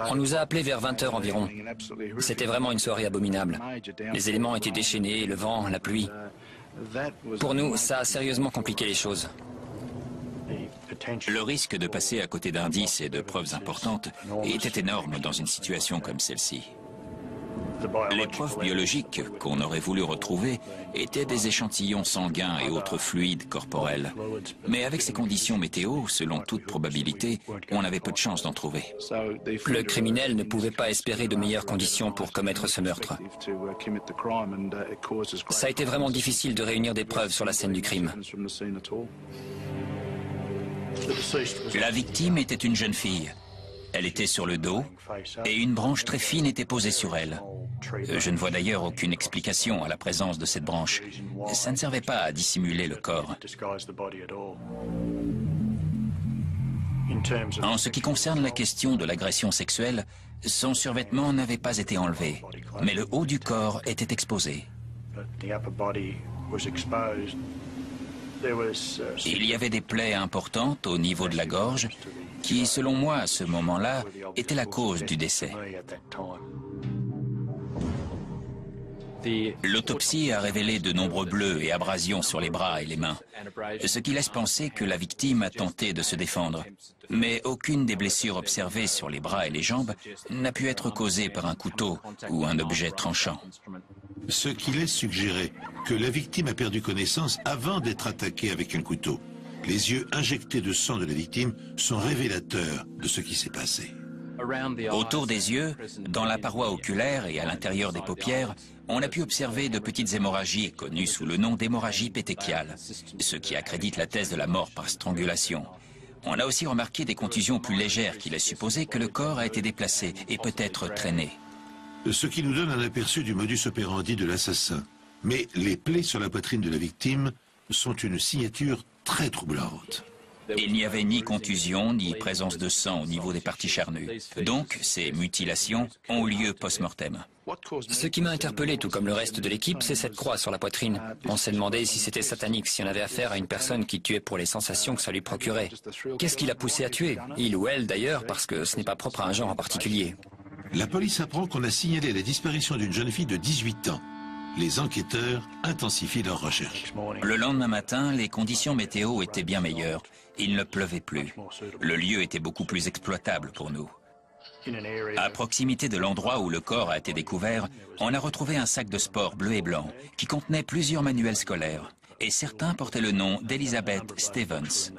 On nous a appelés vers 20 heures environ. C'était vraiment une soirée abominable. Les éléments étaient déchaînés, le vent, la pluie. Pour nous, ça a sérieusement compliqué les choses. Le risque de passer à côté d'indices et de preuves importantes était énorme dans une situation comme celle-ci. Les preuves biologiques qu'on aurait voulu retrouver étaient des échantillons sanguins et autres fluides corporels. Mais avec ces conditions météo, selon toute probabilité, on avait peu de chances d'en trouver. Le criminel ne pouvait pas espérer de meilleures conditions pour commettre ce meurtre. Ça a été vraiment difficile de réunir des preuves sur la scène du crime. La victime était une jeune fille. Elle était sur le dos et une branche très fine était posée sur elle. Je ne vois d'ailleurs aucune explication à la présence de cette branche. Ça ne servait pas à dissimuler le corps. En ce qui concerne la question de l'agression sexuelle, son survêtement n'avait pas été enlevé, mais le haut du corps était exposé. Il y avait des plaies importantes au niveau de la gorge qui, selon moi, à ce moment-là, étaient la cause du décès. L'autopsie a révélé de nombreux bleus et abrasions sur les bras et les mains, ce qui laisse penser que la victime a tenté de se défendre. Mais aucune des blessures observées sur les bras et les jambes n'a pu être causée par un couteau ou un objet tranchant. Ce qui laisse suggérer que la victime a perdu connaissance avant d'être attaquée avec un couteau. Les yeux injectés de sang de la victime sont révélateurs de ce qui s'est passé. Autour des yeux, dans la paroi oculaire et à l'intérieur des paupières, on a pu observer de petites hémorragies connues sous le nom d'hémorragie pétéchiale, ce qui accrédite la thèse de la mort par strangulation. On a aussi remarqué des contusions plus légères qui laissent supposer que le corps a été déplacé et peut-être traîné. Ce qui nous donne un aperçu du modus operandi de l'assassin. Mais les plaies sur la poitrine de la victime sont une signature très troublante. Il n'y avait ni contusion, ni présence de sang au niveau des parties charnues. Donc, ces mutilations ont lieu post-mortem. Ce qui m'a interpellé, tout comme le reste de l'équipe, c'est cette croix sur la poitrine. On s'est demandé si c'était satanique, si on avait affaire à une personne qui tuait pour les sensations que ça lui procurait. Qu'est-ce qui l'a poussé à tuer? Il ou elle d'ailleurs, parce que ce n'est pas propre à un genre en particulier. La police apprend qu'on a signalé la disparition d'une jeune fille de 18 ans. Les enquêteurs intensifient leurs recherches. Le lendemain matin, les conditions météo étaient bien meilleures. Il ne pleuvait plus. Le lieu était beaucoup plus exploitable pour nous. À proximité de l'endroit où le corps a été découvert, on a retrouvé un sac de sport bleu et blanc qui contenait plusieurs manuels scolaires. Et certains portaient le nom d'Elizabeth Stevens.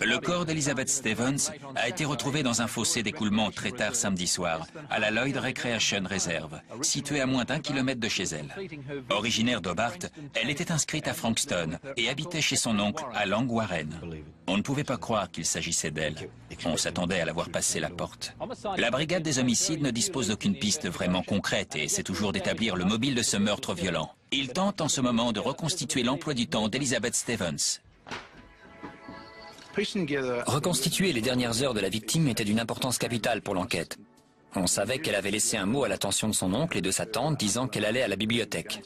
Le corps d'Elizabeth Stevens a été retrouvé dans un fossé d'écoulement très tard samedi soir, à la Lloyd Recreation Reserve, située à moins d'1 kilomètre de chez elle. Originaire d'Hobart, elle était inscrite à Frankston et habitait chez son oncle à Lang Warren. On ne pouvait pas croire qu'il s'agissait d'elle. On s'attendait à la voir passer la porte. La brigade des homicides ne dispose d'aucune piste vraiment concrète et essaie toujours d'établir le mobile de ce meurtre violent. Il tente en ce moment de reconstituer l'emploi du temps d'Elizabeth Stevens. Reconstituer les dernières heures de la victime était d'une importance capitale pour l'enquête. On savait qu'elle avait laissé un mot à l'attention de son oncle et de sa tante disant qu'elle allait à la bibliothèque.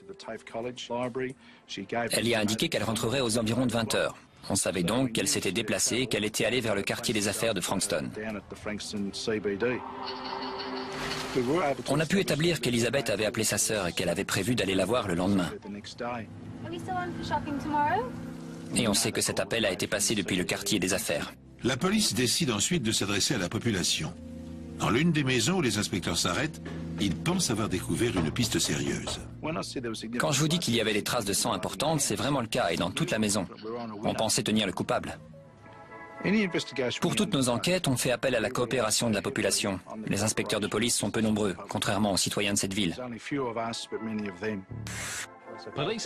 Elle y a indiqué qu'elle rentrerait aux environs de 20 heures. On savait donc qu'elle s'était déplacée et qu'elle était allée vers le quartier des affaires de Frankston. On a pu établir qu'Elizabeth avait appelé sa sœur et qu'elle avait prévu d'aller la voir le lendemain. Et on sait que cet appel a été passé depuis le quartier des affaires. La police décide ensuite de s'adresser à la population. Dans l'une des maisons où les inspecteurs s'arrêtent, ils pensent avoir découvert une piste sérieuse. Quand je vous dis qu'il y avait des traces de sang importantes, c'est vraiment le cas et dans toute la maison. On pensait tenir le coupable. Pour toutes nos enquêtes, on fait appel à la coopération de la population. Les inspecteurs de police sont peu nombreux, contrairement aux citoyens de cette ville.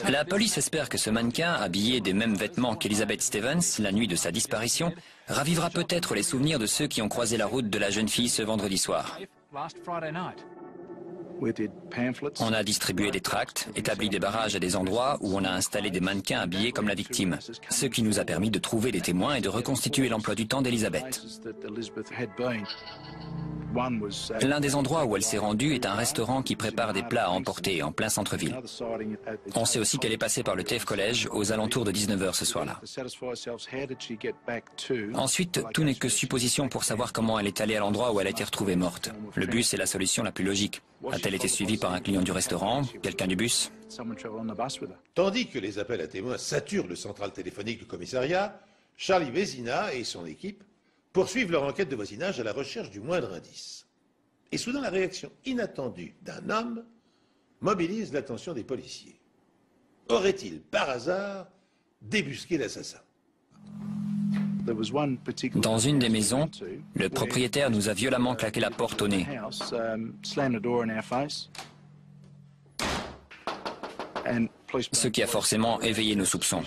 La police espère que ce mannequin, habillé des mêmes vêtements qu'Elizabeth Stevens, la nuit de sa disparition, ravivera peut-être les souvenirs de ceux qui ont croisé la route de la jeune fille ce vendredi soir. On a distribué des tracts, établi des barrages à des endroits où on a installé des mannequins habillés comme la victime, ce qui nous a permis de trouver des témoins et de reconstituer l'emploi du temps d'Elizabeth. L'un des endroits où elle s'est rendue est un restaurant qui prépare des plats à emporter en plein centre-ville. On sait aussi qu'elle est passée par le TAFE College aux alentours de 19 h ce soir-là. Ensuite, tout n'est que supposition pour savoir comment elle est allée à l'endroit où elle a été retrouvée morte. Le bus est la solution la plus logique. A-t-elle été suivie par un client du restaurant, quelqu'un du bus? Tandis que les appels à témoins saturent le central téléphonique du commissariat, Charlie Vézina et son équipe poursuivent leur enquête de voisinage à la recherche du moindre indice. Et soudain, la réaction inattendue d'un homme mobilise l'attention des policiers. Aurait-il, par hasard, débusqué l'assassin? Dans une des maisons, le propriétaire nous a violemment claqué la porte au nez. Ce qui a forcément éveillé nos soupçons.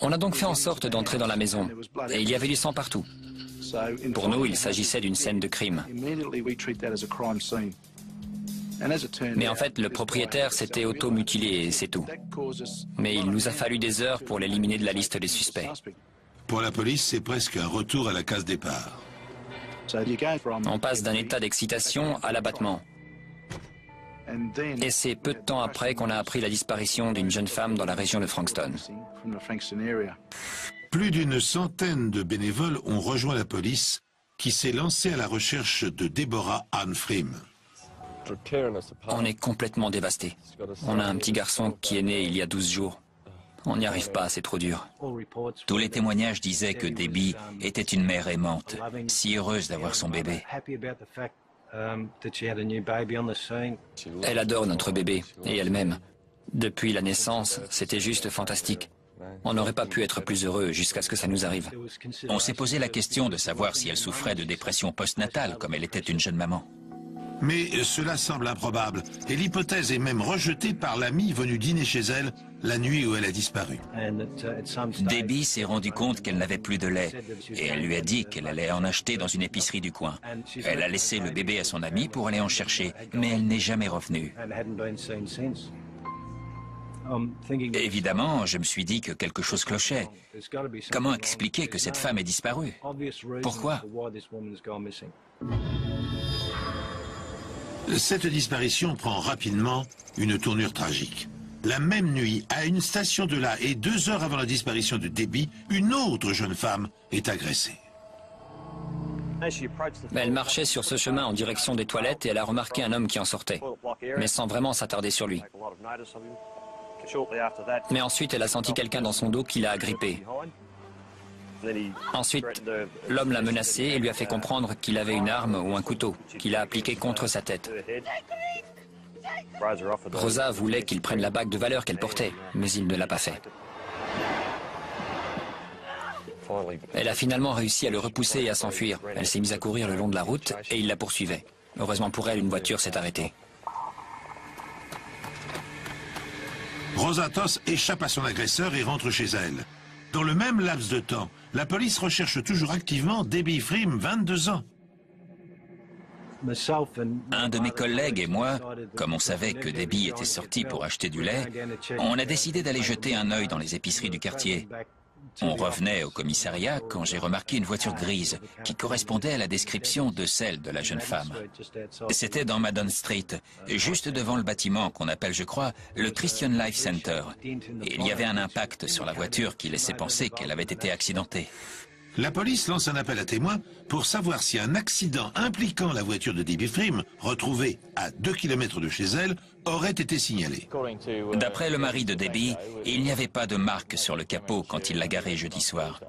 On a donc fait en sorte d'entrer dans la maison, et il y avait du sang partout. Pour nous, il s'agissait d'une scène de crime. Mais en fait, le propriétaire s'était auto-mutilé et c'est tout. Mais il nous a fallu des heures pour l'éliminer de la liste des suspects. Pour la police, c'est presque un retour à la case départ. On passe d'un état d'excitation à l'abattement. Et c'est peu de temps après qu'on a appris la disparition d'une jeune femme dans la région de Frankston. Plus d'une centaine de bénévoles ont rejoint la police qui s'est lancée à la recherche de Deborah Ann Frim. On est complètement dévastés. On a un petit garçon qui est né il y a 12 jours. On n'y arrive pas, c'est trop dur. Tous les témoignages disaient que Debbie était une mère aimante, si heureuse d'avoir son bébé. Elle adore notre bébé, et elle-même. Depuis la naissance, c'était juste fantastique. On n'aurait pas pu être plus heureux jusqu'à ce que ça nous arrive. On s'est posé la question de savoir si elle souffrait de dépression postnatale, comme elle était une jeune maman. Mais cela semble improbable, et l'hypothèse est même rejetée par l'amie venue dîner chez elle la nuit où elle a disparu. Debbie s'est rendu compte qu'elle n'avait plus de lait, et elle lui a dit qu'elle allait en acheter dans une épicerie du coin. Elle a laissé le bébé à son amie pour aller en chercher, mais elle n'est jamais revenue. Évidemment, je me suis dit que quelque chose clochait. Comment expliquer que cette femme est disparue? Pourquoi? Cette disparition prend rapidement une tournure tragique. La même nuit, à une station de là et 2 heures avant la disparition de Debbie, une autre jeune femme est agressée. Elle marchait sur ce chemin en direction des toilettes et elle a remarqué un homme qui en sortait, mais sans vraiment s'attarder sur lui. Mais ensuite, elle a senti quelqu'un dans son dos qui l'a agrippée. Ensuite, l'homme l'a menacée et lui a fait comprendre qu'il avait une arme ou un couteau, qu'il a appliqué contre sa tête. Rosa voulait qu'il prenne la bague de valeur qu'elle portait, mais il ne l'a pas fait. Elle a finalement réussi à le repousser et à s'enfuir. Elle s'est mise à courir le long de la route et il la poursuivait. Heureusement pour elle, une voiture s'est arrêtée. Rosa Toss échappe à son agresseur et rentre chez elle. Dans le même laps de temps, la police recherche toujours activement Debbie Frim, 22 ans. Un de mes collègues et moi, comme on savait que Debbie était sortie pour acheter du lait, on a décidé d'aller jeter un œil dans les épiceries du quartier. On revenait au commissariat quand j'ai remarqué une voiture grise qui correspondait à la description de celle de la jeune femme. C'était dans Madon Street, juste devant le bâtiment qu'on appelle, je crois, le Christian Life Center. Et il y avait un impact sur la voiture qui laissait penser qu'elle avait été accidentée. La police lance un appel à témoins pour savoir si un accident impliquant la voiture de Debbie Frim, retrouvée à 2 km de chez elle, aurait été signalé. D'après le mari de Debbie, il n'y avait pas de marque sur le capot quand il l'a garée jeudi soir.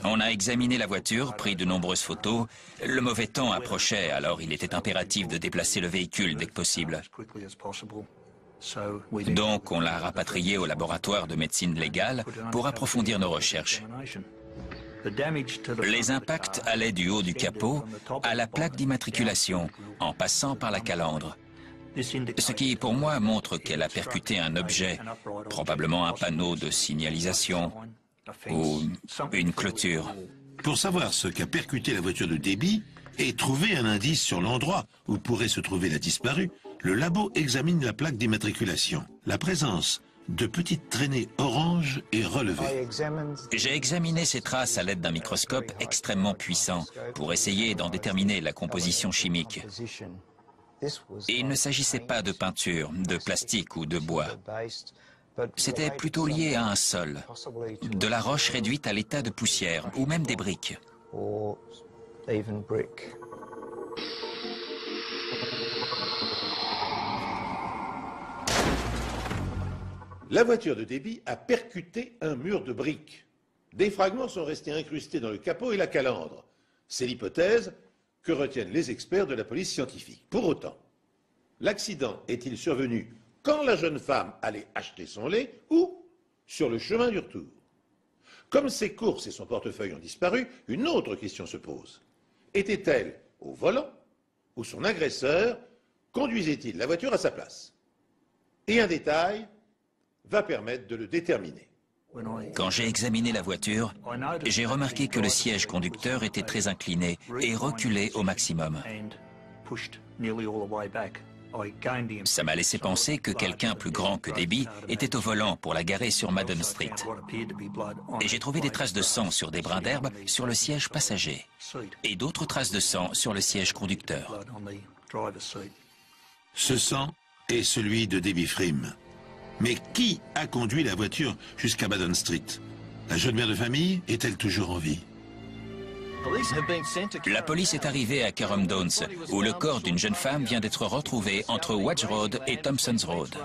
On a examiné la voiture, pris de nombreuses photos. Le mauvais temps approchait, alors il était impératif de déplacer le véhicule dès que possible. Donc on l'a rapatrié au laboratoire de médecine légale pour approfondir nos recherches. Les impacts allaient du haut du capot à la plaque d'immatriculation, en passant par la calandre. Ce qui, pour moi, montre qu'elle a percuté un objet, probablement un panneau de signalisation ou une clôture. Pour savoir ce qu'a percuté la voiture de Debbie et trouver un indice sur l'endroit où pourrait se trouver la disparue, le labo examine la plaque d'immatriculation. La présence de petites traînées oranges et relevées. J'ai examiné ces traces à l'aide d'un microscope extrêmement puissant pour essayer d'en déterminer la composition chimique. Et il ne s'agissait pas de peinture, de plastique ou de bois. C'était plutôt lié à un sol, de la roche réduite à l'état de poussière, ou même des briques. La voiture de Debbie a percuté un mur de briques. Des fragments sont restés incrustés dans le capot et la calandre. C'est l'hypothèse que retiennent les experts de la police scientifique. Pour autant, l'accident est-il survenu quand la jeune femme allait acheter son lait ou sur le chemin du retour? Comme ses courses et son portefeuille ont disparu, une autre question se pose. Était-elle au volant ou son agresseur conduisait-il la voiture à sa place? Et un détail va permettre de le déterminer. Quand j'ai examiné la voiture, j'ai remarqué que le siège conducteur était très incliné et reculé au maximum. Ça m'a laissé penser que quelqu'un plus grand que Debbie était au volant pour la garer sur Madden Street. Et j'ai trouvé des traces de sang sur des brins d'herbe sur le siège passager et d'autres traces de sang sur le siège conducteur. Ce sang est celui de Debbie Freem. Mais qui a conduit la voiture jusqu'à Madden Street? La jeune mère de famille est-elle toujours en vie? La police est arrivée à Carrum Downs, où le corps d'une jeune femme vient d'être retrouvé entre Watch Road et Thompson's Road.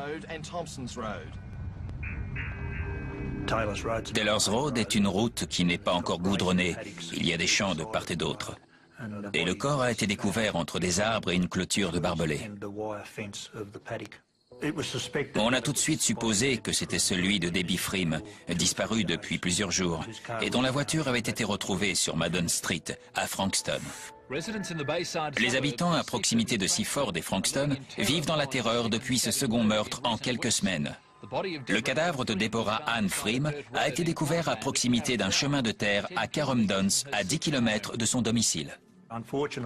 Taylor's Road est une route qui n'est pas encore goudronnée. Il y a des champs de part et d'autre. Et le corps a été découvert entre des arbres et une clôture de barbelés. On a tout de suite supposé que c'était celui de Debbie Freem, disparu depuis plusieurs jours, et dont la voiture avait été retrouvée sur Madden Street, à Frankston. Les habitants à proximité de Seaford et Frankston vivent dans la terreur depuis ce second meurtre en quelques semaines. Le cadavre de Deborah Ann Freem a été découvert à proximité d'un chemin de terre à Carrum Downs, à 10 km de son domicile.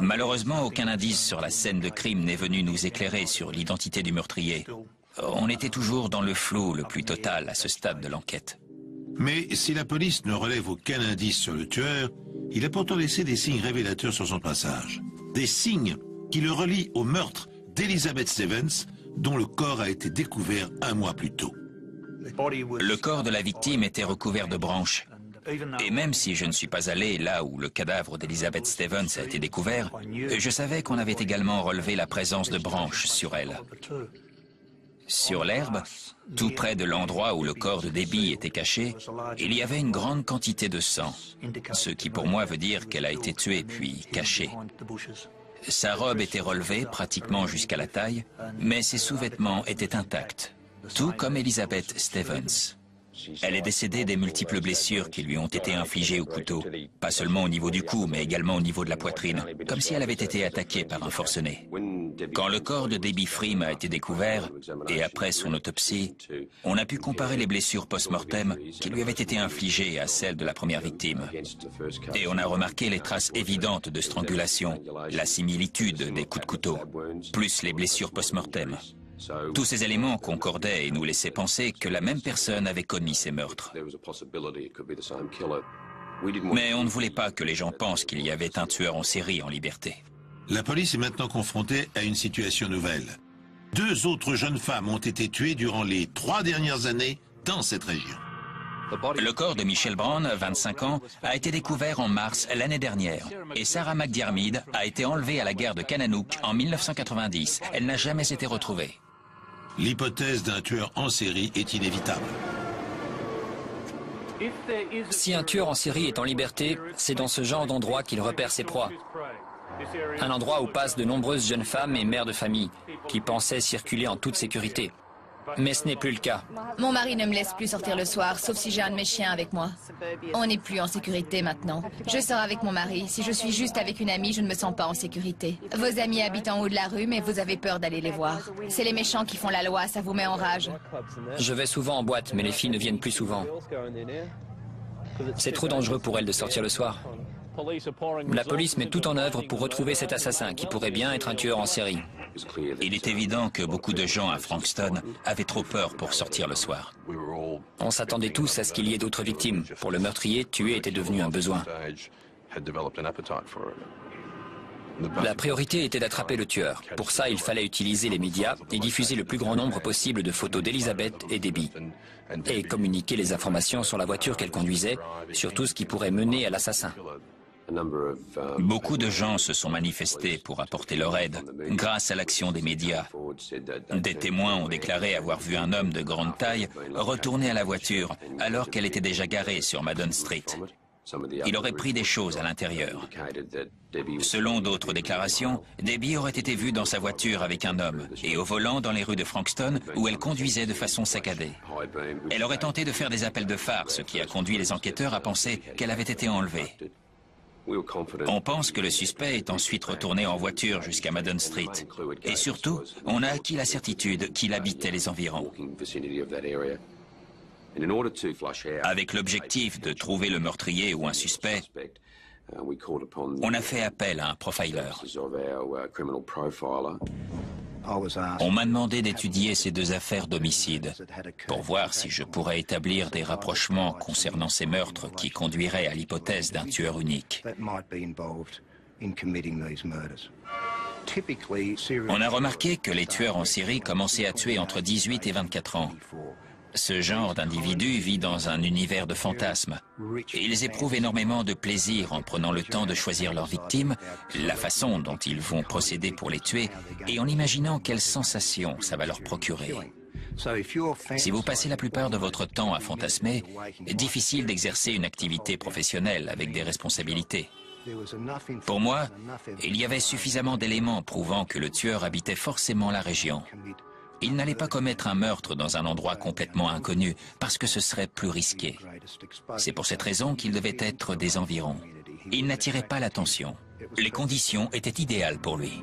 Malheureusement, aucun indice sur la scène de crime n'est venu nous éclairer sur l'identité du meurtrier. On était toujours dans le flou le plus total à ce stade de l'enquête. Mais si la police ne relève aucun indice sur le tueur, il a pourtant laissé des signes révélateurs sur son passage. Des signes qui le relient au meurtre d'Elizabeth Stevens, dont le corps a été découvert un mois plus tôt. Le corps de la victime était recouvert de branches. Et même si je ne suis pas allé là où le cadavre d'Elizabeth Stevens a été découvert, je savais qu'on avait également relevé la présence de branches sur elle. Sur l'herbe, tout près de l'endroit où le corps de Debbie était caché, il y avait une grande quantité de sang, ce qui pour moi veut dire qu'elle a été tuée puis cachée. Sa robe était relevée pratiquement jusqu'à la taille, mais ses sous-vêtements étaient intacts, tout comme Elizabeth Stevens. Elle est décédée des multiples blessures qui lui ont été infligées au couteau, pas seulement au niveau du cou, mais également au niveau de la poitrine, comme si elle avait été attaquée par un forcené. Quand le corps de Debbie Freem a été découvert, et après son autopsie, on a pu comparer les blessures post-mortem qui lui avaient été infligées à celles de la première victime. Et on a remarqué les traces évidentes de strangulation, la similitude des coups de couteau, plus les blessures post-mortem. Tous ces éléments concordaient et nous laissaient penser que la même personne avait commis ces meurtres. Mais on ne voulait pas que les gens pensent qu'il y avait un tueur en série en liberté. La police est maintenant confrontée à une situation nouvelle. 2 autres jeunes femmes ont été tuées durant les 3 dernières années dans cette région. Le corps de Michelle Brown, 25 ans, a été découvert en mars l'année dernière. Et Sarah McDiarmid a été enlevée à la gare de Kananook en 1990. Elle n'a jamais été retrouvée. L'hypothèse d'un tueur en série est inévitable. Si un tueur en série est en liberté, c'est dans ce genre d'endroit qu'il repère ses proies. Un endroit où passent de nombreuses jeunes femmes et mères de famille qui pensaient circuler en toute sécurité. Mais ce n'est plus le cas. Mon mari ne me laisse plus sortir le soir, sauf si j'ai un de mes chiens avec moi. On n'est plus en sécurité maintenant. Je sors avec mon mari. Si je suis juste avec une amie, je ne me sens pas en sécurité. Vos amis habitent en haut de la rue, mais vous avez peur d'aller les voir. C'est les méchants qui font la loi, ça vous met en rage. Je vais souvent en boîte, mais les filles ne viennent plus souvent. C'est trop dangereux pour elles de sortir le soir. La police met tout en œuvre pour retrouver cet assassin qui pourrait bien être un tueur en série. Il est évident que beaucoup de gens à Frankston avaient trop peur pour sortir le soir. On s'attendait tous à ce qu'il y ait d'autres victimes. Pour le meurtrier, tuer était devenu un besoin. La priorité était d'attraper le tueur. Pour ça, il fallait utiliser les médias et diffuser le plus grand nombre possible de photos d'Elizabeth et Debbie. Et communiquer les informations sur la voiture qu'elle conduisait, sur tout ce qui pourrait mener à l'assassin. Beaucoup de gens se sont manifestés pour apporter leur aide, grâce à l'action des médias. Des témoins ont déclaré avoir vu un homme de grande taille retourner à la voiture alors qu'elle était déjà garée sur Madden Street. Il aurait pris des choses à l'intérieur. Selon d'autres déclarations, Debbie aurait été vue dans sa voiture avec un homme et au volant dans les rues de Frankston où elle conduisait de façon saccadée. Elle aurait tenté de faire des appels de phare, ce qui a conduit les enquêteurs à penser qu'elle avait été enlevée. On pense que le suspect est ensuite retourné en voiture jusqu'à Madden Street. Et surtout, on a acquis la certitude qu'il habitait les environs. Avec l'objectif de trouver le meurtrier ou un suspect, on a fait appel à un profiler. On m'a demandé d'étudier ces deux affaires d'homicide pour voir si je pourrais établir des rapprochements concernant ces meurtres qui conduiraient à l'hypothèse d'un tueur unique. On a remarqué que les tueurs en série commençaient à tuer entre 18 et 24 ans. Ce genre d'individu vit dans un univers de fantasmes. Et ils éprouvent énormément de plaisir en prenant le temps de choisir leurs victimes, la façon dont ils vont procéder pour les tuer, et en imaginant quelles sensations ça va leur procurer. Si vous passez la plupart de votre temps à fantasmer, difficile d'exercer une activité professionnelle avec des responsabilités. Pour moi, il y avait suffisamment d'éléments prouvant que le tueur habitait forcément la région. Il n'allait pas commettre un meurtre dans un endroit complètement inconnu, parce que ce serait plus risqué. C'est pour cette raison qu'il devait être des environs. Il n'attirait pas l'attention. Les conditions étaient idéales pour lui.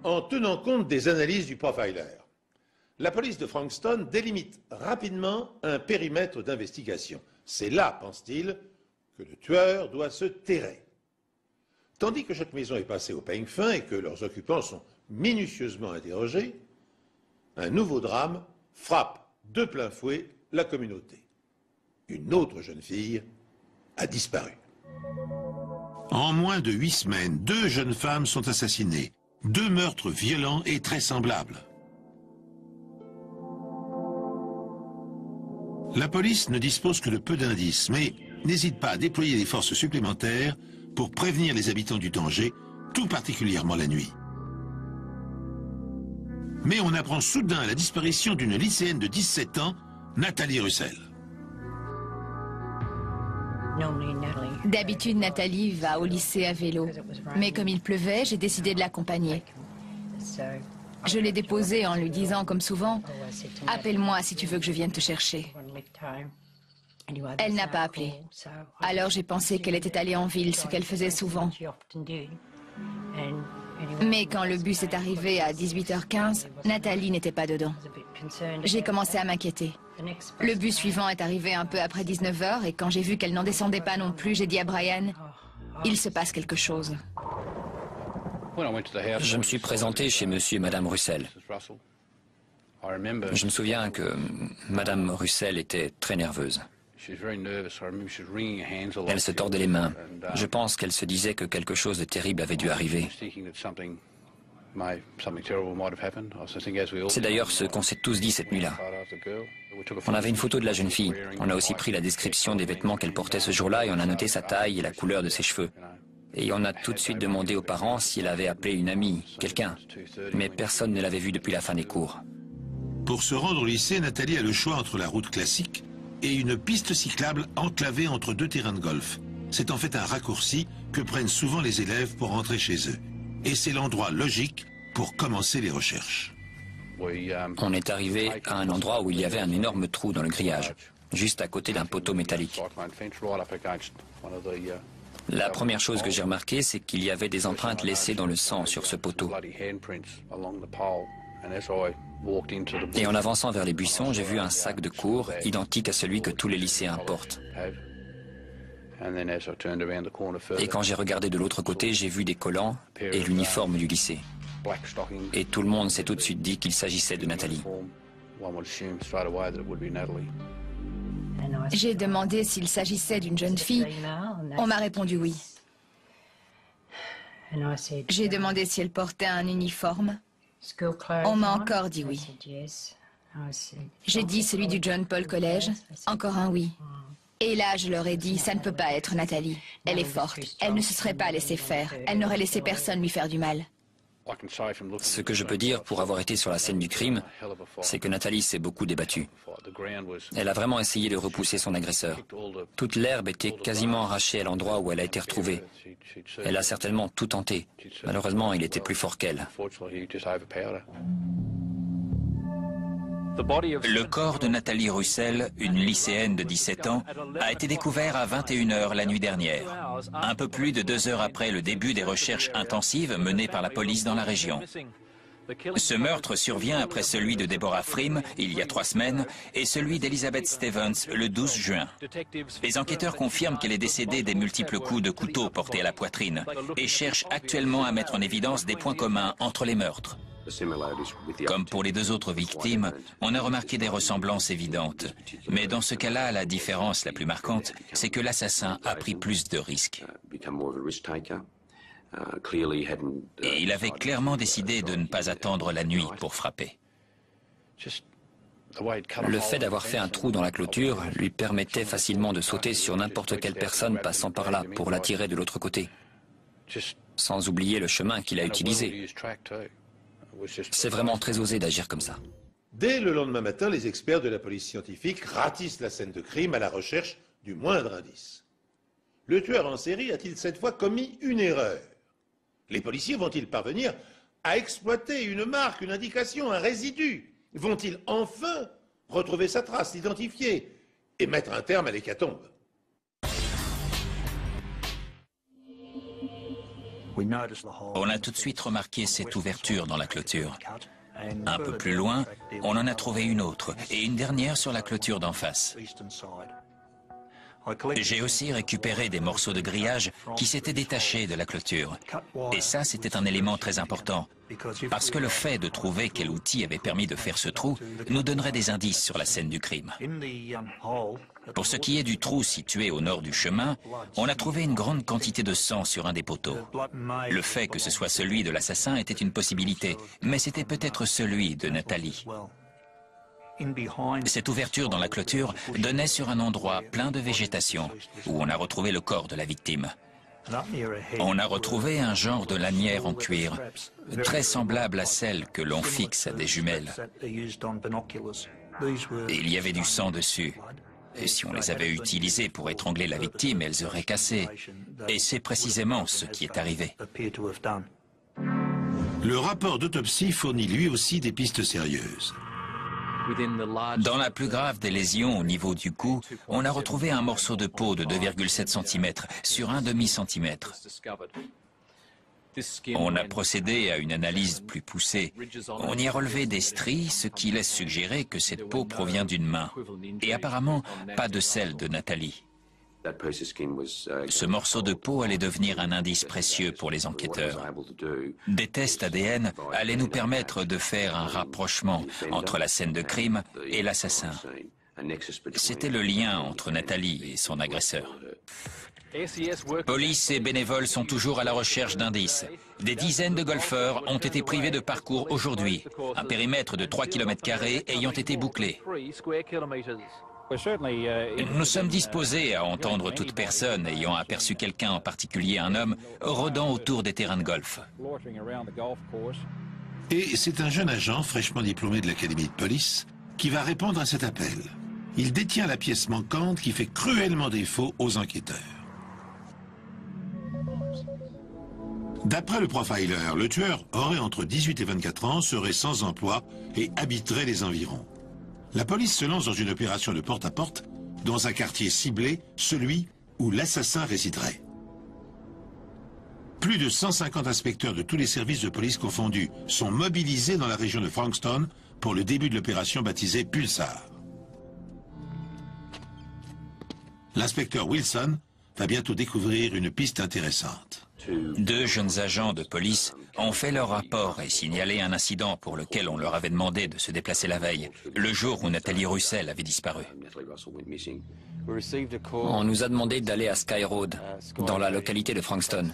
En tenant compte des analyses du profiler, la police de Frankston délimite rapidement un périmètre d'investigation. C'est là, pense-t-il, que le tueur doit se terrer. Tandis que chaque maison est passée au peigne fin et que leurs occupants sont minutieusement interrogés, un nouveau drame frappe de plein fouet la communauté. Une autre jeune fille a disparu. En moins de 8 semaines, 2 jeunes femmes sont assassinées. 2 meurtres violents et très semblables. La police ne dispose que de peu d'indices, mais n'hésite pas à déployer des forces supplémentaires pour prévenir les habitants du danger, tout particulièrement la nuit. Mais on apprend soudain la disparition d'une lycéenne de 17 ans, Nathalie Russell. D'habitude, Nathalie va au lycée à vélo. Mais comme il pleuvait, j'ai décidé de l'accompagner. Je l'ai déposée en lui disant, comme souvent, « Appelle-moi si tu veux que je vienne te chercher ». Elle n'a pas appelé. Alors j'ai pensé qu'elle était allée en ville, ce qu'elle faisait souvent. Mais quand le bus est arrivé à 18h15, Nathalie n'était pas dedans. J'ai commencé à m'inquiéter. Le bus suivant est arrivé un peu après 19h et quand j'ai vu qu'elle n'en descendait pas non plus, j'ai dit à Brian, « Il se passe quelque chose ». Je me suis présenté chez monsieur et madame Russell. Je me souviens que madame Russell était très nerveuse. Elle se tordait les mains. Je pense qu'elle se disait que quelque chose de terrible avait dû arriver. C'est d'ailleurs ce qu'on s'est tous dit cette nuit-là. On avait une photo de la jeune fille. On a aussi pris la description des vêtements qu'elle portait ce jour-là et on a noté sa taille et la couleur de ses cheveux. Et on a tout de suite demandé aux parents s'il avait appelé une amie, quelqu'un. Mais personne ne l'avait vue depuis la fin des cours. Pour se rendre au lycée, Nathalie a le choix entre la route classique et une piste cyclable enclavée entre 2 terrains de golf. C'est en fait un raccourci que prennent souvent les élèves pour rentrer chez eux. Et c'est l'endroit logique pour commencer les recherches. On est arrivé à un endroit où il y avait un énorme trou dans le grillage, juste à côté d'un poteau métallique. La première chose que j'ai remarqué, c'est qu'il y avait des empreintes laissées dans le sang sur ce poteau. Et en avançant vers les buissons, j'ai vu un sac de cours identique à celui que tous les lycéens portent. Et quand j'ai regardé de l'autre côté, j'ai vu des collants et l'uniforme du lycée. Et tout le monde s'est tout de suite dit qu'il s'agissait de Nathalie. J'ai demandé s'il s'agissait d'une jeune fille. On m'a répondu oui. J'ai demandé si elle portait un uniforme. On m'a encore dit oui. J'ai dit celui du John Paul College. Encore un oui. Et là, je leur ai dit, ça ne peut pas être Nathalie. Elle est forte. Elle ne se serait pas laissée faire. Elle n'aurait laissé personne lui faire du mal. Ce que je peux dire pour avoir été sur la scène du crime, c'est que Nathalie s'est beaucoup débattue. Elle a vraiment essayé de repousser son agresseur. Toute l'herbe était quasiment arrachée à l'endroit où elle a été retrouvée. Elle a certainement tout tenté. Malheureusement, il était plus fort qu'elle. Le corps de Nathalie Russell, une lycéenne de 17 ans, a été découvert à 21 h la nuit dernière, un peu plus de 2 heures après le début des recherches intensives menées par la police dans la région. Ce meurtre survient après celui de Deborah Frim, il y a 3 semaines, et celui d'Elizabeth Stevens, le 12 juin. Les enquêteurs confirment qu'elle est décédée des multiples coups de couteau portés à la poitrine et cherchent actuellement à mettre en évidence des points communs entre les meurtres. Comme pour les 2 autres victimes, on a remarqué des ressemblances évidentes. Mais dans ce cas-là, la différence la plus marquante, c'est que l'assassin a pris plus de risques. Et il avait clairement décidé de ne pas attendre la nuit pour frapper. Le fait d'avoir fait un trou dans la clôture lui permettait facilement de sauter sur n'importe quelle personne passant par là pour l'attirer de l'autre côté, sans oublier le chemin qu'il a utilisé. C'est vraiment très osé d'agir comme ça. Dès le lendemain matin, les experts de la police scientifique ratissent la scène de crime à la recherche du moindre indice. Le tueur en série a-t-il cette fois commis une erreur? Les policiers vont-ils parvenir à exploiter une marque, une indication, un résidu? Vont-ils enfin retrouver sa trace, l'identifier et mettre un terme à l'hécatombe? On a tout de suite remarqué cette ouverture dans la clôture. Un peu plus loin, on en a trouvé une autre, et une dernière sur la clôture d'en face. J'ai aussi récupéré des morceaux de grillage qui s'étaient détachés de la clôture. Et ça, c'était un élément très important, parce que le fait de trouver quel outil avait permis de faire ce trou nous donnerait des indices sur la scène du crime. Pour ce qui est du trou situé au nord du chemin, on a trouvé une grande quantité de sang sur un des poteaux. Le fait que ce soit celui de l'assassin était une possibilité, mais c'était peut-être celui de Nathalie. Cette ouverture dans la clôture donnait sur un endroit plein de végétation, où on a retrouvé le corps de la victime. On a retrouvé un genre de lanière en cuir, très semblable à celle que l'on fixe à des jumelles. Et il y avait du sang dessus. Et si on les avait utilisées pour étrangler la victime, elles auraient cassé. Et c'est précisément ce qui est arrivé. Le rapport d'autopsie fournit lui aussi des pistes sérieuses. Dans la plus grave des lésions au niveau du cou, on a retrouvé un morceau de peau de 2,7 cm sur un demi-centimètre. On a procédé à une analyse plus poussée. On y a relevé des stries, ce qui laisse suggérer que cette peau provient d'une main. Et apparemment, pas de celle de Nathalie. Ce morceau de peau allait devenir un indice précieux pour les enquêteurs. Des tests ADN allaient nous permettre de faire un rapprochement entre la scène de crime et l'assassin. C'était le lien entre Nathalie et son agresseur. Police et bénévoles sont toujours à la recherche d'indices. Des dizaines de golfeurs ont été privés de parcours aujourd'hui, un périmètre de 3 km² ayant été bouclé. Nous sommes disposés à entendre toute personne ayant aperçu quelqu'un, en particulier un homme, rôdant autour des terrains de golf. Et c'est un jeune agent fraîchement diplômé de l'académie de police qui va répondre à cet appel. Il détient la pièce manquante qui fait cruellement défaut aux enquêteurs. D'après le profiler, le tueur aurait entre 18 et 24 ans, serait sans emploi et habiterait les environs. La police se lance dans une opération de porte-à-porte dans un quartier ciblé, celui où l'assassin résiderait. Plus de 150 inspecteurs de tous les services de police confondus sont mobilisés dans la région de Frankston pour le début de l'opération baptisée Pulsar. L'inspecteur Wilson va bientôt découvrir une piste intéressante. 2 jeunes agents de police ont fait leur rapport et signalé un incident pour lequel on leur avait demandé de se déplacer la veille, le jour où Nathalie Russell avait disparu. On nous a demandé d'aller à Sky Road, dans la localité de Frankston,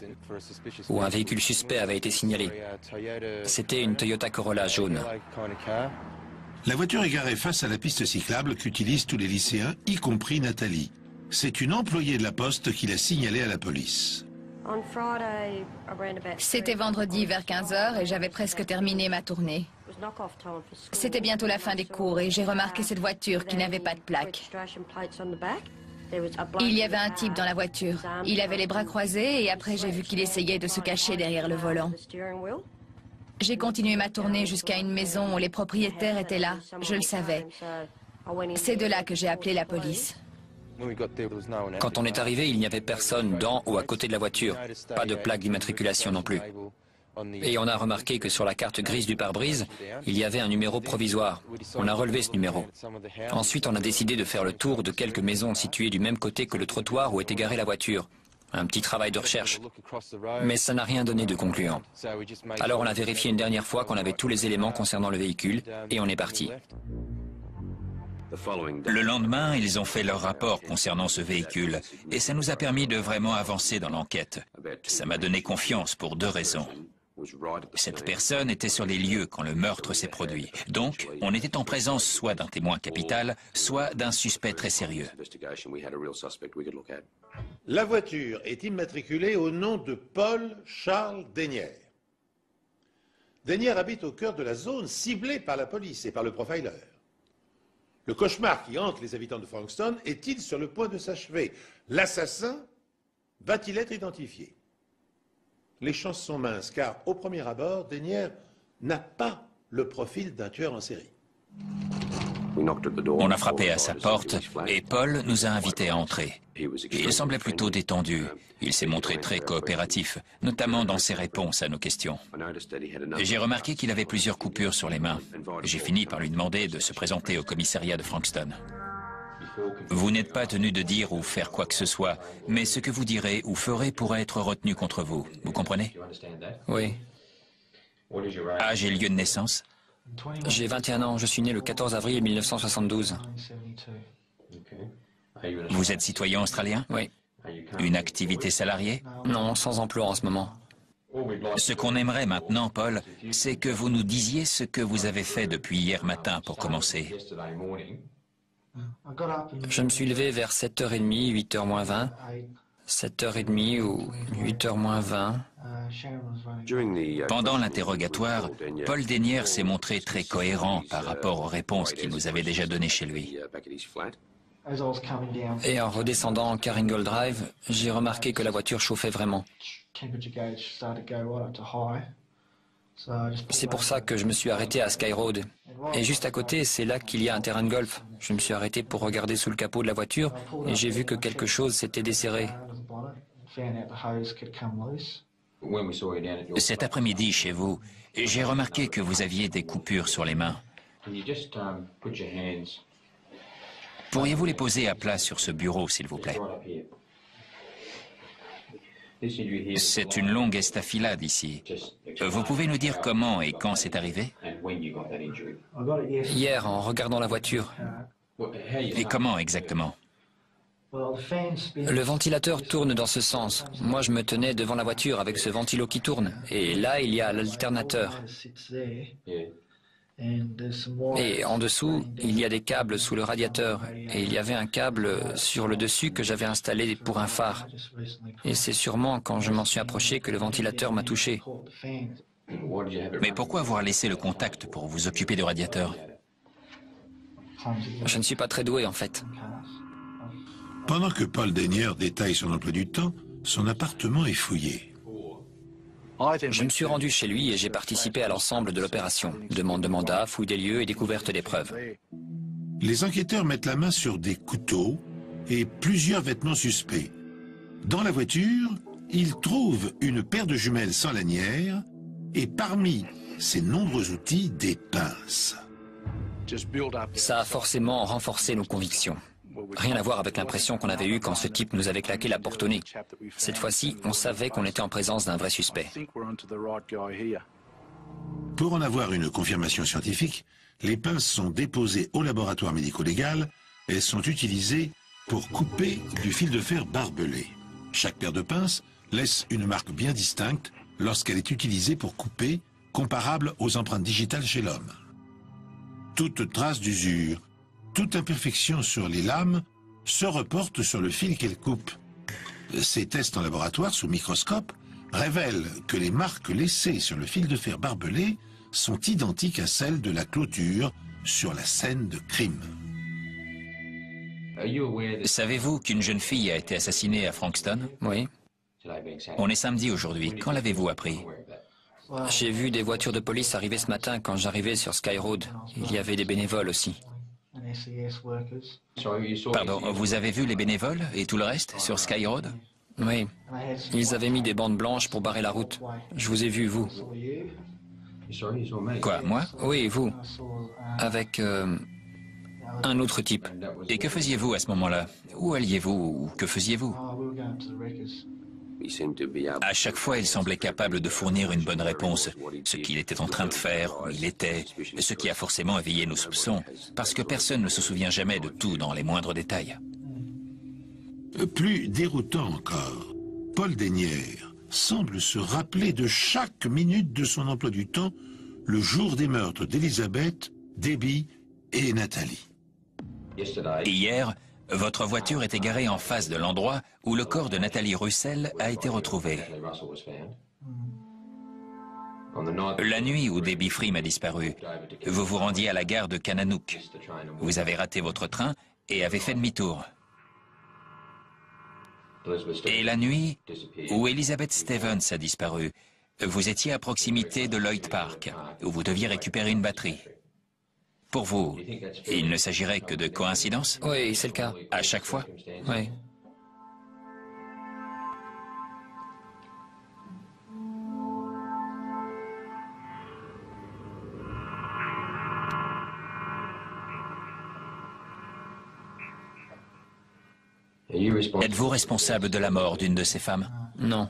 où un véhicule suspect avait été signalé. C'était une Toyota Corolla jaune. La voiture est garée face à la piste cyclable qu'utilisent tous les lycéens, y compris Nathalie. C'est une employée de la poste qui l'a signalée à la police. C'était vendredi vers 15h et j'avais presque terminé ma tournée. C'était bientôt la fin des cours et j'ai remarqué cette voiture qui n'avait pas de plaque. Il y avait un type dans la voiture. Il avait les bras croisés et après j'ai vu qu'il essayait de se cacher derrière le volant. J'ai continué ma tournée jusqu'à une maison où les propriétaires étaient là. Je le savais. C'est de là que j'ai appelé la police. Quand on est arrivé, il n'y avait personne dans ou à côté de la voiture. Pas de plaque d'immatriculation non plus. Et on a remarqué que sur la carte grise du pare-brise, il y avait un numéro provisoire. On a relevé ce numéro. Ensuite, on a décidé de faire le tour de quelques maisons situées du même côté que le trottoir où était garée la voiture. Un petit travail de recherche. Mais ça n'a rien donné de concluant. Alors on a vérifié une dernière fois qu'on avait tous les éléments concernant le véhicule et on est parti. Le lendemain, ils ont fait leur rapport concernant ce véhicule et ça nous a permis de vraiment avancer dans l'enquête. Ça m'a donné confiance pour 2 raisons. Cette personne était sur les lieux quand le meurtre s'est produit. Donc, on était en présence soit d'un témoin capital, soit d'un suspect très sérieux. La voiture est immatriculée au nom de Paul Charles Denyer. Denyer habite au cœur de la zone ciblée par la police et par le profiler. Le cauchemar qui hante les habitants de Frankston est-il sur le point de s'achever? L'assassin va-t-il être identifié? Les chances sont minces, car au premier abord, Denyer n'a pas le profil d'un tueur en série. On a frappé à sa porte et Paul nous a invités à entrer. Il semblait plutôt détendu. Il s'est montré très coopératif, notamment dans ses réponses à nos questions. J'ai remarqué qu'il avait plusieurs coupures sur les mains. J'ai fini par lui demander de se présenter au commissariat de Frankston. Vous n'êtes pas tenu de dire ou faire quoi que ce soit, mais ce que vous direz ou ferez pourrait être retenu contre vous. Vous comprenez? Oui. Âge et lieu de naissance? J'ai 21 ans, je suis né le 14 avril 1972. Vous êtes citoyen australien? Oui. Une activité salariée? Non, sans emploi en ce moment. Ce qu'on aimerait maintenant, Paul, c'est que vous nous disiez ce que vous avez fait depuis hier matin pour commencer. Je me suis levé vers 7h30, 8h moins 20, 7h30 ou 8h moins 20. Pendant l'interrogatoire, Paul Denyer s'est montré très cohérent par rapport aux réponses qu'il nous avait déjà données chez lui. Et en redescendant Caringle Drive, j'ai remarqué que la voiture chauffait vraiment. C'est pour ça que je me suis arrêté à Sky Road. Et juste à côté, c'est là qu'il y a un terrain de golf. Je me suis arrêté pour regarder sous le capot de la voiture et j'ai vu que quelque chose s'était desserré. Cet après-midi, chez vous, j'ai remarqué que vous aviez des coupures sur les mains. Pourriez-vous les poser à plat sur ce bureau, s'il vous plaît? C'est une longue estafilade ici. Vous pouvez nous dire comment et quand c'est arrivé? Hier, en regardant la voiture. Et comment exactement? Le ventilateur tourne dans ce sens. Moi, je me tenais devant la voiture avec ce ventilo qui tourne. Et là, il y a l'alternateur. Et en dessous, il y a des câbles sous le radiateur. Et il y avait un câble sur le dessus que j'avais installé pour un phare. Et c'est sûrement quand je m'en suis approché que le ventilateur m'a touché. Mais pourquoi avoir laissé le contact pour vous occuper du radiateur? Je ne suis pas très doué, en fait. Pendant que Paul Denyer détaille son emploi du temps, son appartement est fouillé. Je me suis rendu chez lui et j'ai participé à l'ensemble de l'opération. Demande de mandat, fouille des lieux et découverte des preuves. Les enquêteurs mettent la main sur des couteaux et plusieurs vêtements suspects. Dans la voiture, ils trouvent une paire de jumelles sans lanière et parmi ces nombreux outils, des pinces. Ça a forcément renforcé nos convictions. Rien à voir avec l'impression qu'on avait eue quand ce type nous avait claqué la porte au nez. Cette fois-ci, on savait qu'on était en présence d'un vrai suspect. Pour en avoir une confirmation scientifique, les pinces sont déposées au laboratoire médico-légal. Elles sont utilisées pour couper du fil de fer barbelé. Chaque paire de pinces laisse une marque bien distincte lorsqu'elle est utilisée pour couper, comparable aux empreintes digitales chez l'homme. Toute trace d'usure, toute imperfection sur les lames se reporte sur le fil qu'elle coupe. Ces tests en laboratoire sous microscope révèlent que les marques laissées sur le fil de fer barbelé sont identiques à celles de la clôture sur la scène de crime. Savez-vous qu'une jeune fille a été assassinée à Frankston? Oui. On est samedi aujourd'hui. Quand l'avez-vous appris? J'ai vu des voitures de police arriver ce matin quand j'arrivais sur Sky Road. Il y avait des bénévoles aussi. Pardon, vous avez vu les bénévoles et tout le reste sur Sky Road? Oui. Ils avaient mis des bandes blanches pour barrer la route. Je vous ai vu, vous. Quoi, moi? Oui, vous. Avec un autre type. Et que faisiez-vous à ce moment-là? Où alliez-vous ou que faisiez-vous? À chaque fois, il semblait capable de fournir une bonne réponse. Ce qu'il était en train de faire, où il était, ce qui a forcément éveillé nos soupçons, parce que personne ne se souvient jamais de tout dans les moindres détails. Plus déroutant encore, Paul Dennière semble se rappeler de chaque minute de son emploi du temps le jour des meurtres d'Elizabeth, Debbie et Nathalie. Hier, votre voiture était garée en face de l'endroit où le corps de Nathalie Russell a été retrouvé. La nuit où Debbie Freeman a disparu, vous vous rendiez à la gare de Kananook. Vous avez raté votre train et avez fait demi-tour. Et la nuit où Elizabeth Stevens a disparu, vous étiez à proximité de Lloyd Park, où vous deviez récupérer une batterie. Pour vous, il ne s'agirait que de coïncidence? Oui, c'est le cas. À chaque fois? Oui. Êtes-vous responsable de la mort d'une de ces femmes? Non.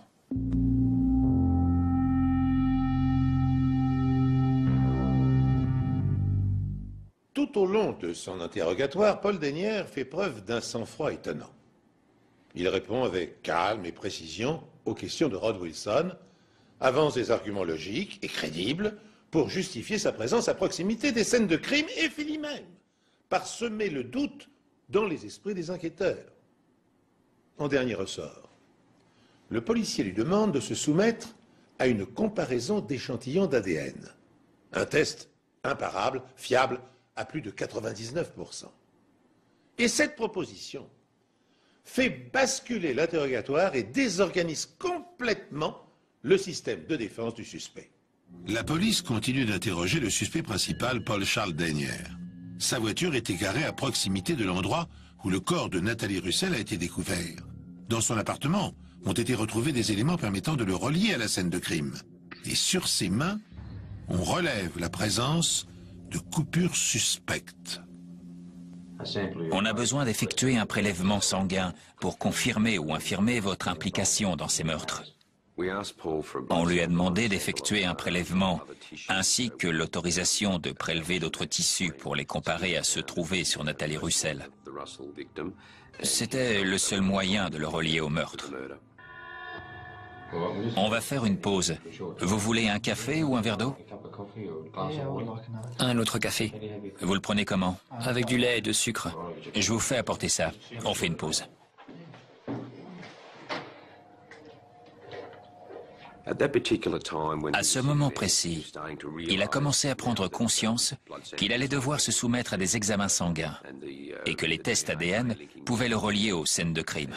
Tout au long de son interrogatoire, Paul Dennière fait preuve d'un sang-froid étonnant. Il répond avec calme et précision aux questions de Rod Wilson, avance des arguments logiques et crédibles pour justifier sa présence à proximité des scènes de crime et finit même par semer le doute dans les esprits des enquêteurs. En dernier ressort, le policier lui demande de se soumettre à une comparaison d'échantillons d'ADN. Un test imparable, fiable, à plus de 99%. Et cette proposition fait basculer l'interrogatoire et désorganise complètement le système de défense du suspect. La police continue d'interroger le suspect principal, Paul Charles Dennière. Sa voiture était garée à proximité de l'endroit où le corps de Nathalie Russell a été découvert. Dans son appartement ont été retrouvés des éléments permettant de le relier à la scène de crime. Et sur ses mains, on relève la présence de coupures suspectes. On a besoin d'effectuer un prélèvement sanguin pour confirmer ou infirmer votre implication dans ces meurtres. On lui a demandé d'effectuer un prélèvement ainsi que l'autorisation de prélever d'autres tissus pour les comparer à ceux trouvés sur Nathalie Russell. C'était le seul moyen de le relier au meurtre. On va faire une pause. Vous voulez un café ou un verre d'eau? Un autre café. Vous le prenez comment? Avec du lait et de sucre. Je vous fais apporter ça. On fait une pause. À ce moment précis, il a commencé à prendre conscience qu'il allait devoir se soumettre à des examens sanguins et que les tests ADN pouvaient le relier aux scènes de crime.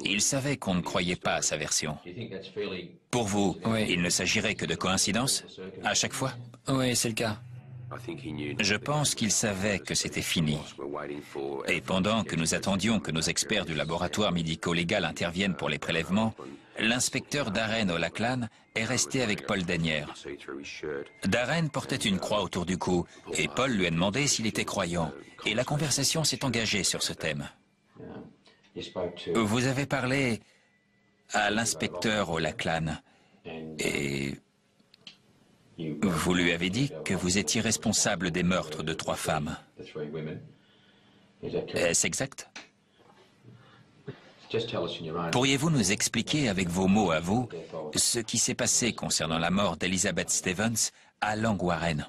Il savait qu'on ne croyait pas à sa version. Pour vous, Oui. il ne s'agirait que de coïncidence à chaque fois? Oui, c'est le cas. Je pense qu'il savait que c'était fini. Et pendant que nous attendions que nos experts du laboratoire médico-légal interviennent pour les prélèvements, l'inspecteur Darren O'Lachlan est resté avec Paul Denyer. Darren portait une croix autour du cou et Paul lui a demandé s'il était croyant. Et la conversation s'est engagée sur ce thème. Vous avez parlé à l'inspecteur O'Lachlan et vous lui avez dit que vous étiez responsable des meurtres de 3 femmes. Est-ce exact? Pourriez-vous nous expliquer avec vos mots à vous ce qui s'est passé concernant la mort d'Elizabeth Stevens à Langwarren?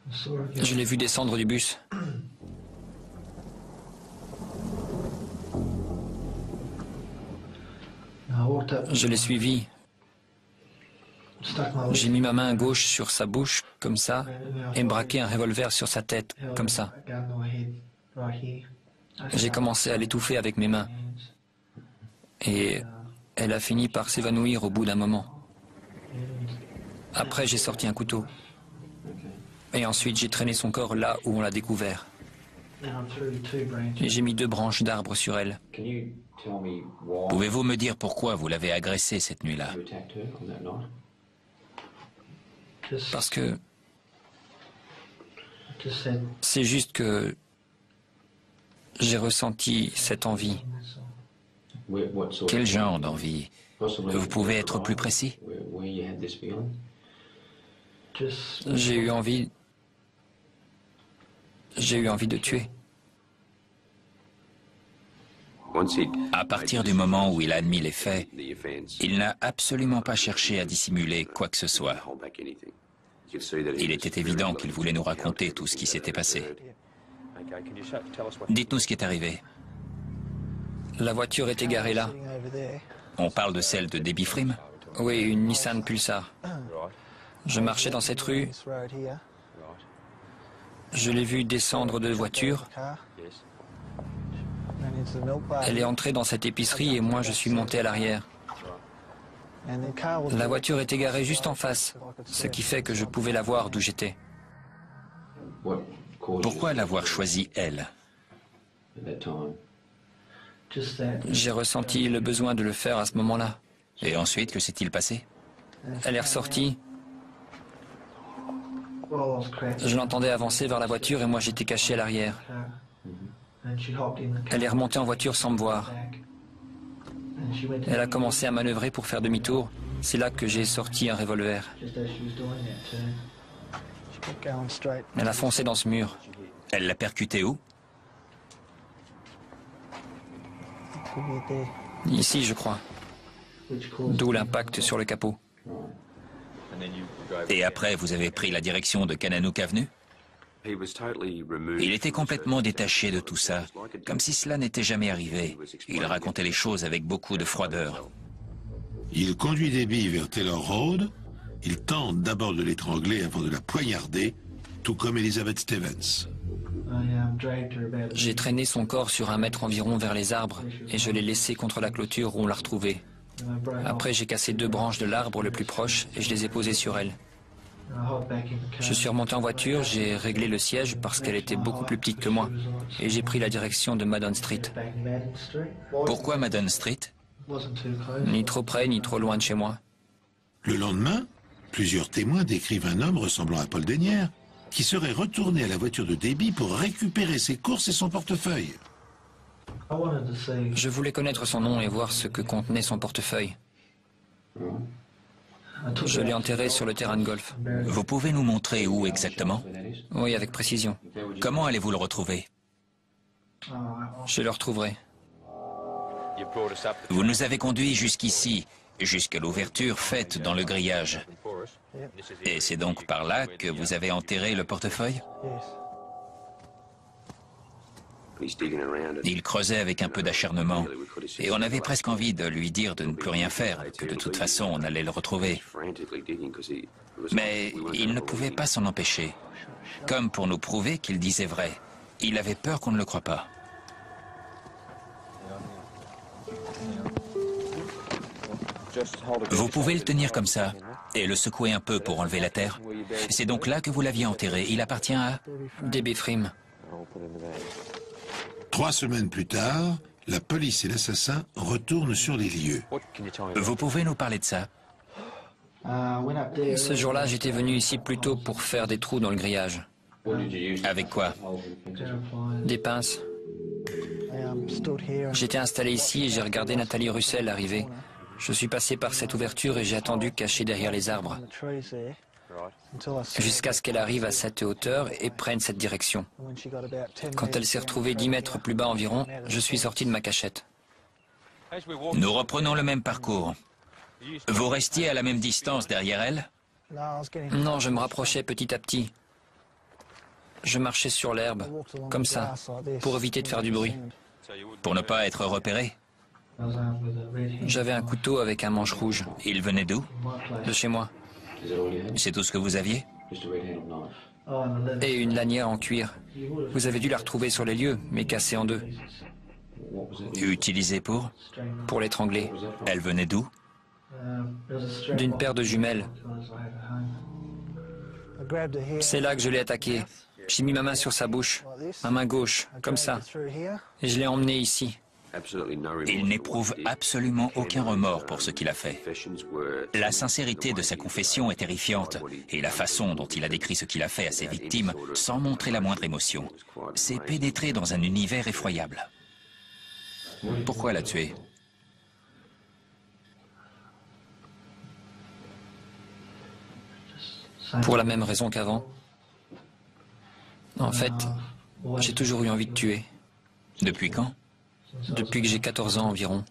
Je l'ai vu descendre du bus. Je l'ai suivi. J'ai mis ma main gauche sur sa bouche, comme ça, et braqué un revolver sur sa tête, comme ça. J'ai commencé à l'étouffer avec mes mains. Et elle a fini par s'évanouir au bout d'un moment. Après, j'ai sorti un couteau. Et ensuite, j'ai traîné son corps là où on l'a découvert. Et j'ai mis 2 branches d'arbres sur elle. Pouvez-vous me dire pourquoi vous l'avez agressée cette nuit-là? Parce que c'est juste que j'ai ressenti cette envie. Quel genre d'envie? Vous pouvez être plus précis? J'ai eu envie de tuer. À partir du moment où il a admis les faits, il n'a absolument pas cherché à dissimuler quoi que ce soit. Il était évident qu'il voulait nous raconter tout ce qui s'était passé. Dites-nous ce qui est arrivé. La voiture était garée là. On parle de celle de Debbie Frim? Oui, une Nissan Pulsar. Je marchais dans cette rue. Je l'ai vue descendre de voiture. Elle est entrée dans cette épicerie et moi je suis monté à l'arrière. La voiture était garée juste en face, ce qui fait que je pouvais la voir d'où j'étais. Pourquoi l'avoir choisie, elle? J'ai ressenti le besoin de le faire à ce moment-là. Et ensuite, que s'est-il passé? Elle est ressortie. Je l'entendais avancer vers la voiture et moi j'étais caché à l'arrière. Elle est remontée en voiture sans me voir. Elle a commencé à manœuvrer pour faire demi-tour. C'est là que j'ai sorti un revolver. Elle a foncé dans ce mur. Elle l'a percuté où? Ici, je crois. D'où l'impact sur le capot. Et après, vous avez pris la direction de Kananook Avenue? Il était complètement détaché de tout ça, comme si cela n'était jamais arrivé. Il racontait les choses avec beaucoup de froideur. Il conduit Debbie vers Taylor Road. Il tente d'abord de l'étrangler avant de la poignarder, tout comme Elizabeth Stevens. J'ai traîné son corps sur 1 mètre environ vers les arbres et je l'ai laissé contre la clôture où on l'a retrouvé. Après, j'ai cassé 2 branches de l'arbre le plus proche et je les ai posées sur elle. Je suis remonté en voiture, j'ai réglé le siège parce qu'elle était beaucoup plus petite que moi et j'ai pris la direction de Madden Street. Pourquoi Madden Street? Ni trop près ni trop loin de chez moi. Le lendemain, plusieurs témoins décrivent un homme ressemblant à Paul Denyer qui serait retourné à la voiture de Debbie pour récupérer ses courses et son portefeuille. Je voulais connaître son nom et voir ce que contenait son portefeuille. Je l'ai enterré sur le terrain de golf. Vous pouvez nous montrer où exactement? Oui, avec précision. Comment allez-vous le retrouver? Je le retrouverai. Vous nous avez conduits jusqu'ici, jusqu'à l'ouverture faite dans le grillage. Et c'est donc par là que vous avez enterré le portefeuille? Il creusait avec un peu d'acharnement, et on avait presque envie de lui dire de ne plus rien faire, que de toute façon on allait le retrouver. Mais il ne pouvait pas s'en empêcher. Comme pour nous prouver qu'il disait vrai, il avait peur qu'on ne le croie pas. Vous pouvez le tenir comme ça, et le secouer un peu pour enlever la terre. C'est donc là que vous l'aviez enterré. Il appartient à... Debbie Frim. 3 semaines plus tard, la police et l'assassin retournent sur les lieux. Vous pouvez nous parler de ça? Ce jour-là, j'étais venu ici plutôt pour faire des trous dans le grillage. Avec quoi? Des pinces. J'étais installé ici et j'ai regardé Nathalie Russell arriver. Je suis passé par cette ouverture et j'ai attendu caché derrière les arbres. Jusqu'à ce qu'elle arrive à cette hauteur et prenne cette direction. Quand elle s'est retrouvée 10 mètres plus bas environ, je suis sorti de ma cachette. Nous reprenons le même parcours. Vous restiez à la même distance derrière elle? Non, je me rapprochais petit à petit. Je marchais sur l'herbe, comme ça, pour éviter de faire du bruit. Pour ne pas être repéré? J'avais un couteau avec un manche rouge. Il venait d'où? De chez moi. C'est tout ce que vous aviez? Et une lanière en cuir. Vous avez dû la retrouver sur les lieux, mais cassée en deux. Utilisée pour? Pour l'étrangler. Elle venait d'où? D'une paire de jumelles. C'est là que je l'ai attaqué. J'ai mis ma main sur sa bouche, ma main gauche, comme ça. Et je l'ai emmené ici. Il n'éprouve absolument aucun remords pour ce qu'il a fait. La sincérité de sa confession est terrifiante, et la façon dont il a décrit ce qu'il a fait à ses victimes, sans montrer la moindre émotion, c'est pénétrer dans un univers effroyable. Pourquoi l'a tué? Pour la même raison qu'avant. En fait, j'ai toujours eu envie de tuer. Depuis quand? Depuis que j'ai 14 ans environ.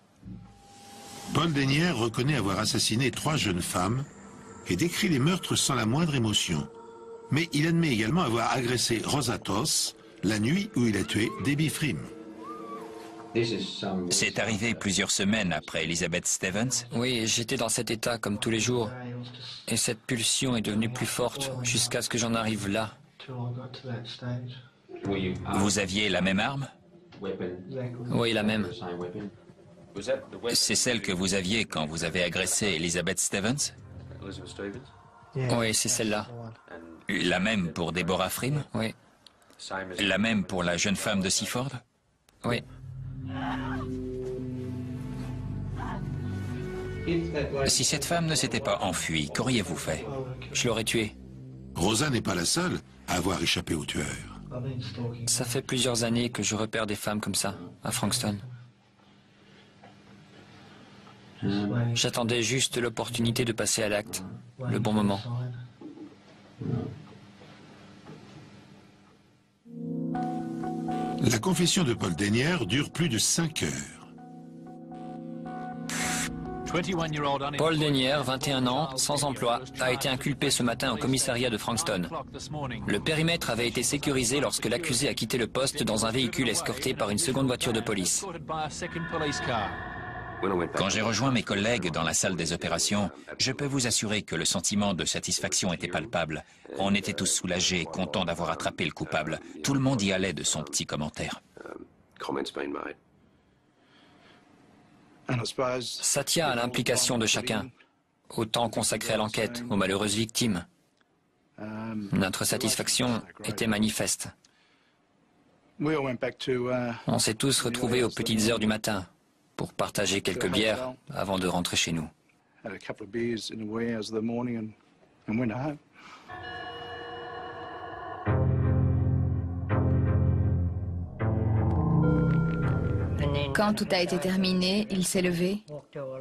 Paul Denyer reconnaît avoir assassiné 3 jeunes femmes et décrit les meurtres sans la moindre émotion. Mais il admet également avoir agressé Rosa Toss la nuit où il a tué Debbie Frim. C'est arrivé plusieurs semaines après Elizabeth Stevens. Oui, j'étais dans cet état comme tous les jours. Et cette pulsion est devenue plus forte jusqu'à ce que j'en arrive là. Vous aviez la même arme? Oui, la même. C'est celle que vous aviez quand vous avez agressé Elizabeth Stevens? Oui, c'est celle-là. La même pour Deborah Frim? Oui, La même pour la jeune femme de Seaford? oui. Si cette femme ne s'était pas enfuie, qu'auriez-vous fait? Je l'aurais tuée. Rosa n'est pas la seule à avoir échappé au tueur. Ça fait plusieurs années que je repère des femmes comme ça, à Frankston. J'attendais juste l'opportunité de passer à l'acte, le bon moment. La confession de Paul Denyer dure plus de 5 heures. Paul Denyer, 21 ans, sans emploi, a été inculpé ce matin au commissariat de Frankston. Le périmètre avait été sécurisé lorsque l'accusé a quitté le poste dans un véhicule escorté par une seconde voiture de police. Quand j'ai rejoint mes collègues dans la salle des opérations, je peux vous assurer que le sentiment de satisfaction était palpable. On était tous soulagés, contents d'avoir attrapé le coupable. Tout le monde y allait de son petit commentaire. Ça tient à l'implication de chacun, au temps consacré à l'enquête, aux malheureuses victimes. Notre satisfaction était manifeste. On s'est tous retrouvés aux petites heures du matin pour partager quelques bières avant de rentrer chez nous. Quand tout a été terminé, il s'est levé,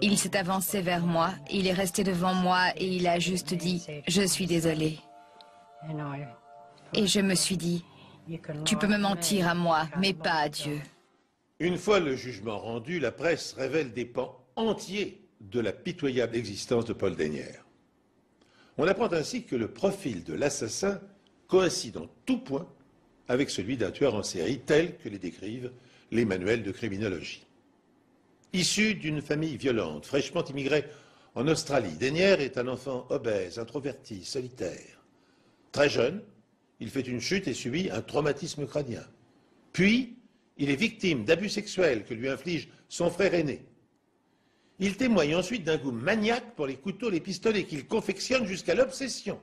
il s'est avancé vers moi, il est resté devant moi et il a juste dit « Je suis désolé ». Et je me suis dit « Tu peux me mentir à moi, mais pas à Dieu ». Une fois le jugement rendu, la presse révèle des pans entiers de la pitoyable existence de Paul Denyer. On apprend ainsi que le profil de l'assassin coïncide en tout point avec celui d'un tueur en série tel que les décrivent les manuels de criminologie. Issu d'une famille violente, fraîchement immigrée en Australie, Denyer est un enfant obèse, introverti, solitaire. Très jeune, il fait une chute et subit un traumatisme crânien. Puis, il est victime d'abus sexuels que lui inflige son frère aîné. Il témoigne ensuite d'un goût maniaque pour les couteaux et les pistolets qu'il confectionne jusqu'à l'obsession.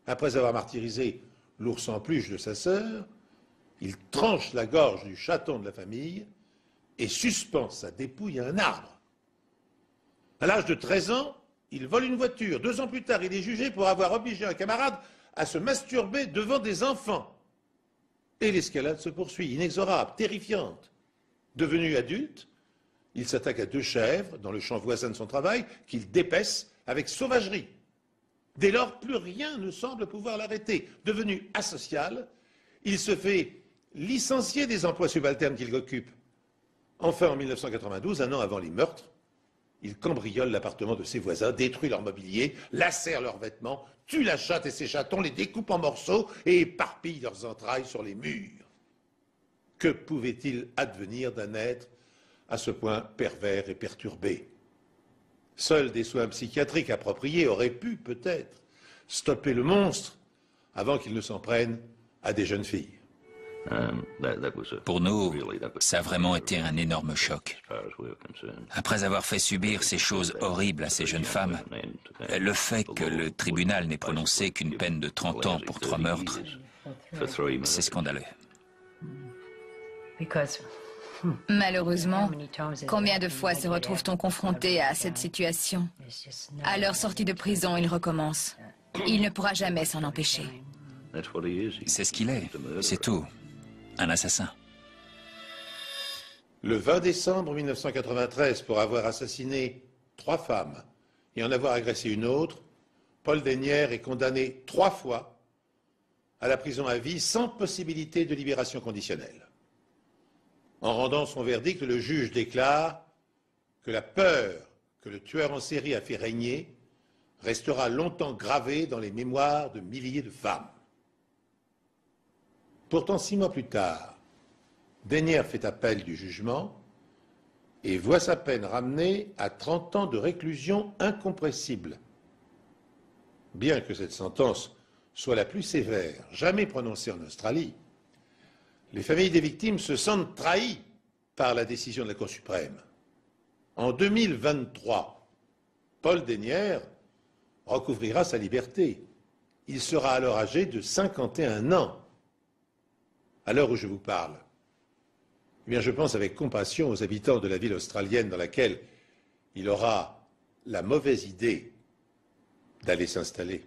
Après avoir martyrisé l'ours en peluche de sa sœur, il tranche la gorge du chaton de la famille et suspend sa dépouille à un arbre. À l'âge de 13 ans, il vole une voiture. 2 ans plus tard, il est jugé pour avoir obligé un camarade à se masturber devant des enfants. Et l'escalade se poursuit, inexorable, terrifiante. Devenu adulte, il s'attaque à 2 chèvres dans le champ voisin de son travail qu'il dépaisse avec sauvagerie. Dès lors, plus rien ne semble pouvoir l'arrêter. Devenu asocial, il se fait licencier des emplois subalternes qu'il occupe. Enfin, en 1992, un an avant les meurtres, il cambriole l'appartement de ses voisins, détruit leur mobilier, lacère leurs vêtements, tue la chatte et ses chatons, les découpe en morceaux et éparpille leurs entrailles sur les murs. Que pouvait-il advenir d'un être à ce point pervers et perturbé? Seuls des soins psychiatriques appropriés auraient pu, peut-être, stopper le monstre avant qu'il ne s'en prenne à des jeunes filles. Pour nous, ça a vraiment été un énorme choc. Après avoir fait subir ces choses horribles à ces jeunes femmes, le fait que le tribunal n'ait prononcé qu'une peine de 30 ans pour 3 meurtres, c'est scandaleux. Malheureusement, combien de fois se retrouve-t-on confronté à cette situation? À leur sortie de prison, il recommence. Il ne pourra jamais s'en empêcher. C'est ce qu'il est, c'est tout. Un assassin. Le 20 décembre 1993, pour avoir assassiné 3 femmes et en avoir agressé une autre, Paul Dennière est condamné 3 fois à la prison à vie sans possibilité de libération conditionnelle. En rendant son verdict, le juge déclare que la peur que le tueur en série a fait régner restera longtemps gravée dans les mémoires de milliers de femmes. Pourtant, 6 mois plus tard, Dennière fait appel du jugement et voit sa peine ramenée à 30 ans de réclusion incompressible. Bien que cette sentence soit la plus sévère jamais prononcée en Australie, les familles des victimes se sentent trahies par la décision de la Cour suprême. En 2023, Paul Dennière recouvrira sa liberté. Il sera alors âgé de 51 ans. À l'heure où je vous parle, eh bien, je pense avec compassion aux habitants de la ville australienne dans laquelle il aura la mauvaise idée d'aller s'installer.